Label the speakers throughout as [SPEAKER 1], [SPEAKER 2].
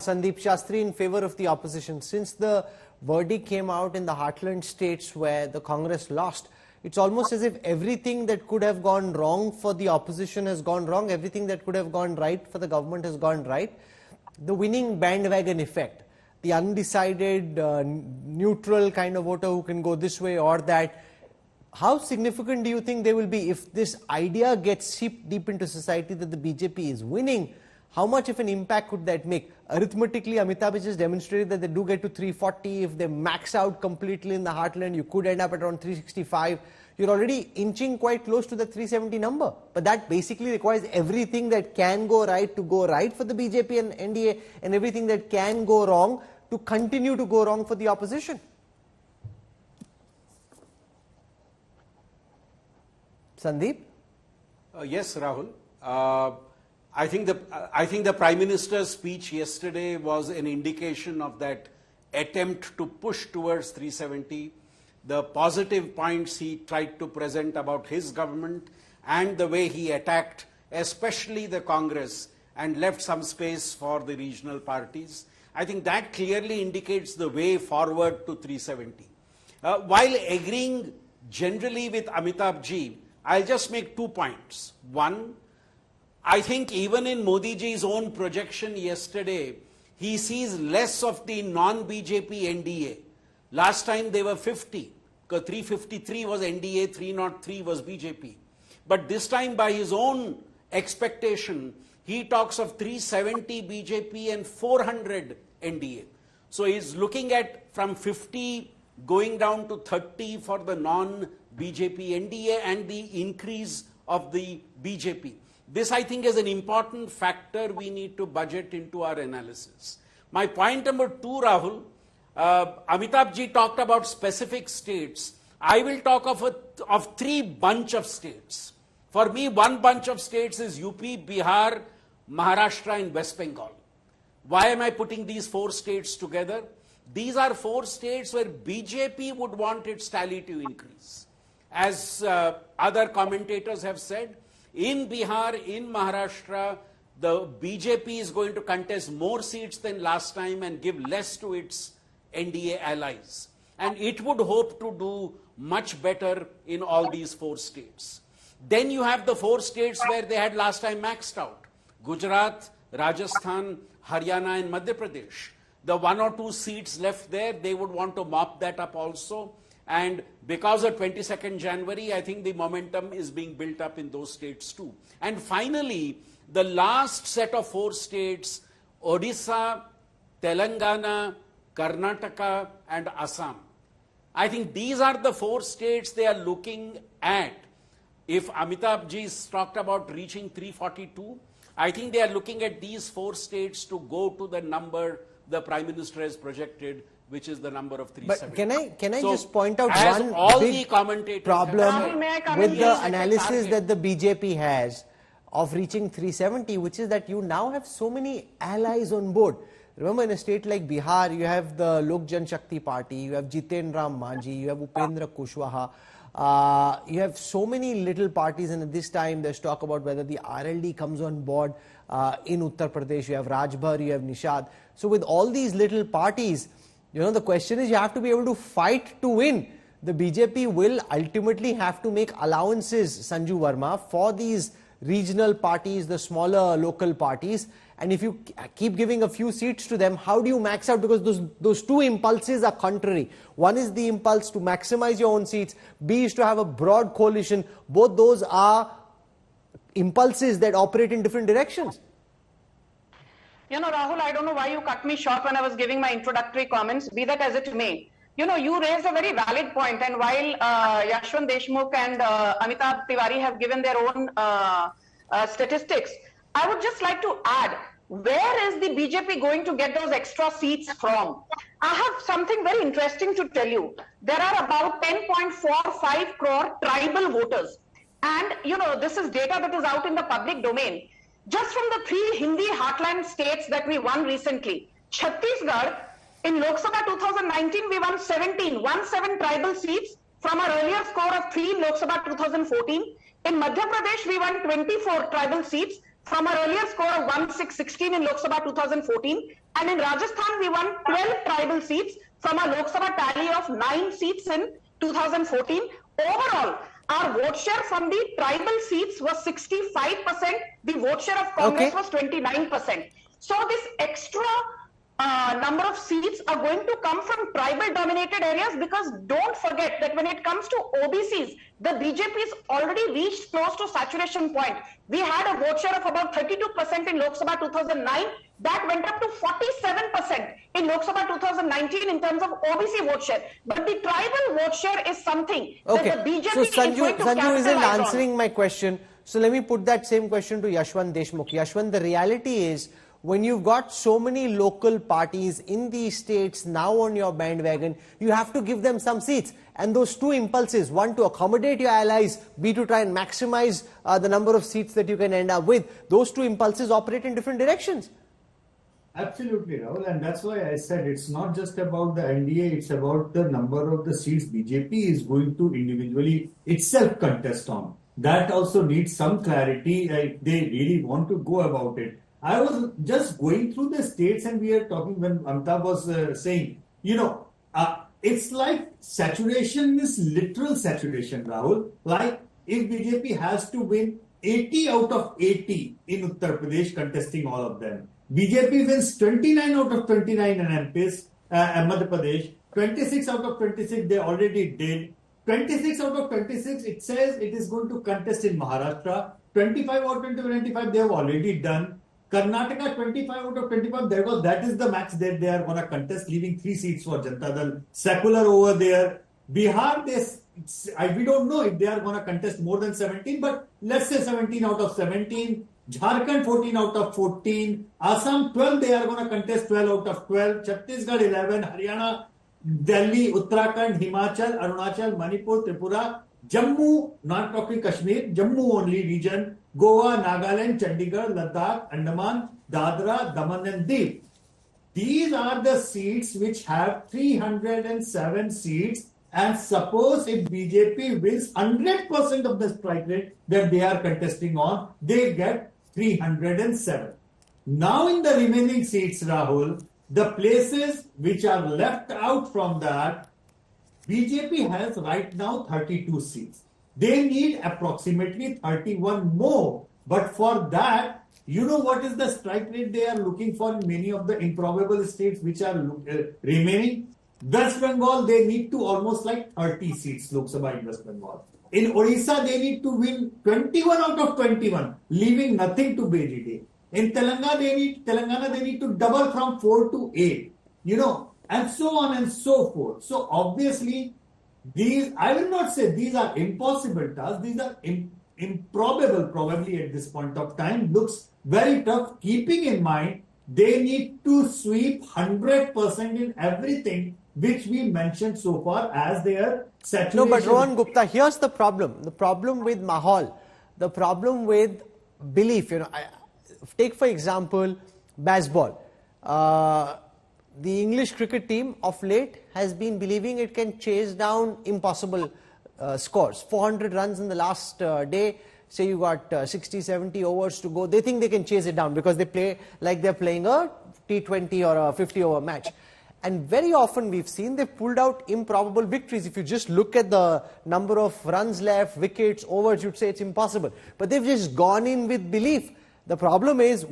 [SPEAKER 1] Sandeep Shastri in favor of the opposition. Since the verdict came out in the Heartland states where the Congress lost, it's almost as if everything that could have gone wrong for the opposition has gone wrong, everything that could have gone right for the government has gone right. The winning bandwagon effect, the undecided, neutral kind of voter who can go this way or that, how significant do you think they will be if this idea gets seeped deep into society that the BJP is winning? How much of an impact could that make? Arithmetically, Amitabh has just demonstrated that they do get to 340. If they max out completely in the Heartland, you could end up at around 365. You're already inching quite close to the 370 number. But that basically requires everything that can go right to go right for the BJP and NDA, and everything that can go wrong to continue to go wrong for the opposition. Sandeep?
[SPEAKER 2] Yes, Rahul. I think the Prime Minister's speech yesterday was an indication of that attempt to push towards 370. The positive points he tried to present about his government and the way he attacked especially the Congress and left some space for the regional parties. I think that clearly indicates the way forward to 370. While agreeing generally with Amitabh ji, I'll just make 2 points. One, I think even in Modi ji's own projection yesterday, he sees less of the non-BJP NDA. Last time they were 50, because 353 was NDA, 303 was BJP. But this time by his own expectation, he talks of 370 BJP and 400 NDA. So he's looking at from 50 going down to 30 for the non-BJP NDA and the increase of the BJP. This, I think, is an important factor we need to budget into our analysis. My point number 2, Rahul, Amitabh ji talked about specific states. I will talk of 3 bunch of states. For me, 1 bunch of states is UP, Bihar, Maharashtra and West Bengal. Why am I putting these 4 states together? These are 4 states where BJP would want its tally to increase. As other commentators have said, in Bihar, in Maharashtra, the BJP is going to contest more seats than last time and give less to its NDA allies. And it would hope to do much better in all these 4 states. Then you have the 4 states where they had last time maxed out. Gujarat, Rajasthan, Haryana and Madhya Pradesh. The 1 or 2 seats left there, they would want to mop that up also. And because of 22nd January, I think the momentum is being built up in those states too. And finally, the last set of 4 states, Odisha, Telangana, Karnataka and Assam. I think these are the 4 states they are looking at. If Amitabh ji talked about reaching 342, I think they are looking at these 4 states to go to the number the Prime Minister has projected, which is the number of 370.
[SPEAKER 1] But can I just point out
[SPEAKER 2] one
[SPEAKER 1] big problem with the analysis that the BJP has of reaching 370, which is that you now have so many allies on board. Remember, in a state like Bihar, you have the Lok Jan Shakti Party, you have Jiten Ram Manjhi, you have Upendra Kushwaha. You have so many little parties, and at this time there's talk about whether the RLD comes on board in Uttar Pradesh. You have Rajbhar, you have Nishad. So with all these little parties, you know, the question is you have to be able to fight to win. The BJP will ultimately have to make allowances, Sanju Verma, for these regional parties, the smaller local parties. And if you keep giving a few seats to them, how do you max out? Because those 2 impulses are contrary. One is the impulse to maximize your own seats. B is to have a broad coalition. Both those are impulses that operate in different directions.
[SPEAKER 3] You know, Rahul, I don't know why you cut me short when I was giving my introductory comments, be that as it may. You know, you raised a very valid point, and while Yashwant Deshmukh and Amitabh Tiwari have given their own statistics, I would just like to add, where is the BJP going to get those extra seats from? I have something very interesting to tell you. There are about 10.45 crore tribal voters. And, you know, this is data that is out in the public domain. Just from the 3 Hindi heartland states that we won recently, Chhattisgarh, in Lok Sabha 2019, we won 17 tribal seats from our earlier score of 3 in Lok Sabha 2014. In Madhya Pradesh, we won 24 tribal seats from our earlier score of 1616 in Lok Sabha 2014, and in Rajasthan we won 12 tribal seats from our Lok Sabha tally of 9 seats in 2014. Overall, our vote share from the tribal seats was 65%. The vote share of Congress was 29%. So this extra number of seats are going to come from tribal dominated areas, because don't forget that when it comes to OBCs, the BJP's already reached close to saturation point. We had a vote share of about 32% in Lok Sabha 2009. That went up to 47% in Lok Sabha 2019 in terms of OBC vote share. But the tribal vote share is something that the BJP
[SPEAKER 1] so
[SPEAKER 3] is going to
[SPEAKER 1] Sanju isn't
[SPEAKER 3] capitalize
[SPEAKER 1] answering
[SPEAKER 3] on.
[SPEAKER 1] my question. So let me put that same question to Yashwant Deshmukh. Yashwant, the reality is, when you've got so many local parties in these states now on your bandwagon, you have to give them some seats. And those two impulses, one to accommodate your allies, B to try and maximize the number of seats that you can end up with, those two impulses operate in different directions.
[SPEAKER 4] Absolutely, Rahul, and that's why I said it's not just about the NDA, it's about the number of the seats BJP is going to individually itself contest on. That also needs some clarity if they really want to go about it. I was just going through the states, and we are talking when Amitabh was saying, it's like saturation is literal saturation, Rahul. Like if BJP has to win 80 out of 80 in Uttar Pradesh, contesting all of them. BJP wins 29 out of 29 in MPs, Madhya Pradesh. 26 out of 26 they already did. 26 out of 26 it says it is going to contest in Maharashtra. 25 out of 25 they have already done. Karnataka 25 out of 25, that is the max that they are going to contest, leaving 3 seats for Janata Dal. Secular over there. Bihar, we don't know if they are going to contest more than 17, but let's say 17 out of 17. Jharkhand 14 out of 14. Assam 12, they are going to contest 12 out of 12. Chhattisgarh 11. Haryana, Delhi, Uttarakhand, Himachal, Arunachal, Manipur, Tripura. Jammu, not talking Kashmir, Jammu only region. Goa, Nagaland, Chandigarh, Ladakh, Andaman, Dadra, Daman and Diu. These are the seats which have 307 seats, and suppose if BJP wins 100% of the strike rate that they are contesting on, they get 307. Now in the remaining seats, Rahul, the places which are left out from that, BJP has right now 32 seats. They need approximately 31 more. But for that, you know what is the strike rate they are looking for in many of the improbable states which are remaining? West Bengal, they need to almost like 30 seats, Lok Sabha in West Bengal. In Odisha, they need to win 21 out of 21, leaving nothing to BJP. In Telangana, they need to double from 4 to 8, and so on and so forth. So obviously, these, I will not say these are impossible tasks, these are improbable probably at this point of time, looks very tough, keeping in mind they need to sweep 100% in everything which we mentioned so far as their saturation.
[SPEAKER 1] No, but Rohan Gupta, here's the problem. The problem with Mahal, the problem with belief. Take for example, baseball. The English cricket team of late has been believing it can chase down impossible scores. 400 runs in the last day. Say you got 60, 70 overs to go. They think they can chase it down because they play like they're playing a T20 or a 50-over match. And very often we've seen they've pulled out improbable victories. If you just look at the number of runs left, wickets, overs, you'd say it's impossible. But they've just gone in with belief. The problem is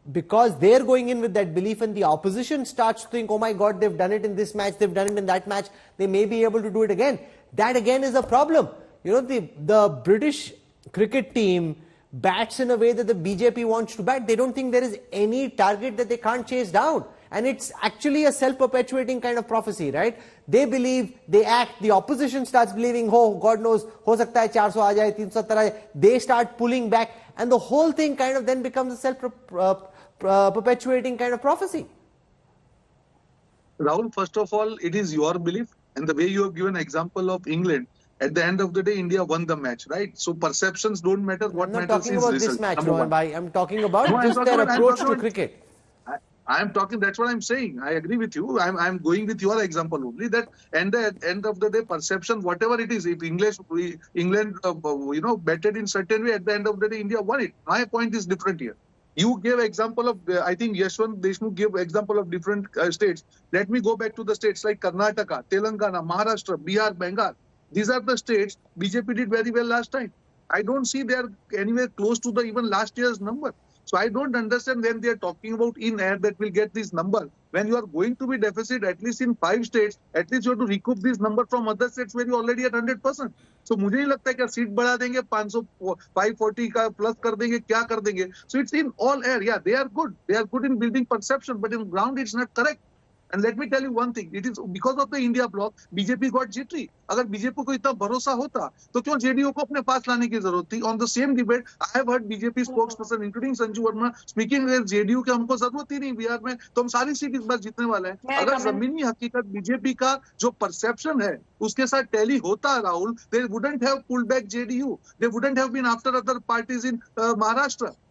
[SPEAKER 1] because they're going in with that belief and the opposition starts to think, oh my God, they've done it in this match, they've done it in that match, they may be able to do it again. That again is a problem. The British cricket team bats in a way that the BJP wants to bat. They don't think there is any target that they can't chase down. And it's actually a self-perpetuating kind of prophecy, right? They believe, they act, the opposition starts believing, oh, God knows, ho sakta hai 400 aa jaye, 370 aa jaye. They start pulling back, and the whole thing kind of then becomes a self-perpetuating kind of prophecy.
[SPEAKER 5] Rahul, first of all, it is your belief, and the way you have given example of England, at the end of the day, India won the match, right? So perceptions don't matter. What matters is result.
[SPEAKER 1] I'm not talking about this match, Rohan Bhai. I'm talking about just their approach to cricket.
[SPEAKER 5] I am talking, that's what I'm saying. I agree with you. I'm going with your example only, that at the end of the day, perception, whatever it is, if England, betted in certain way, at the end of the day, India won it. My point is different here. You gave example of, I think Yashwant Deshmukh gave example of different states. Let me go back to the states like Karnataka, Telangana, Maharashtra, Bihar, Bengal. These are the states BJP did very well last time. I don't see they are anywhere close to the even last year's number. So I don't understand when they are talking about in air that will get this number. When you are going to be deficit at least in 5 states, at least you have to recoup this number from other states where you are already at 100%. So मुझे नहीं लगता कि seat बढ़ा देंगे 500 540 का plus कर देंगे क्या कर देंगे. So it's in all air. Yeah, they are good in building perception, but in ground it's not correct. And let me tell you one thing, it is because of the India bloc, BJP got jittery. अगर BJP को इतना भरोसा होता, तो क्यों JDU को अपने पास लाने की जरूरत थी? On the same debate, I have heard BJP spokesperson, including Sanju Verma, speaking against JDU के हमको जरूरत ही नहीं बिहार में, तो हम सारी सीट इस बार जीतने वाले हैं. अगर जमीनी हकीकत बीजेपी का जो परसेप्शन है, उसके साथ टैली होता Rahul, they wouldn't have pulled back JDU. They wouldn't have been after other parties in Maharashtra.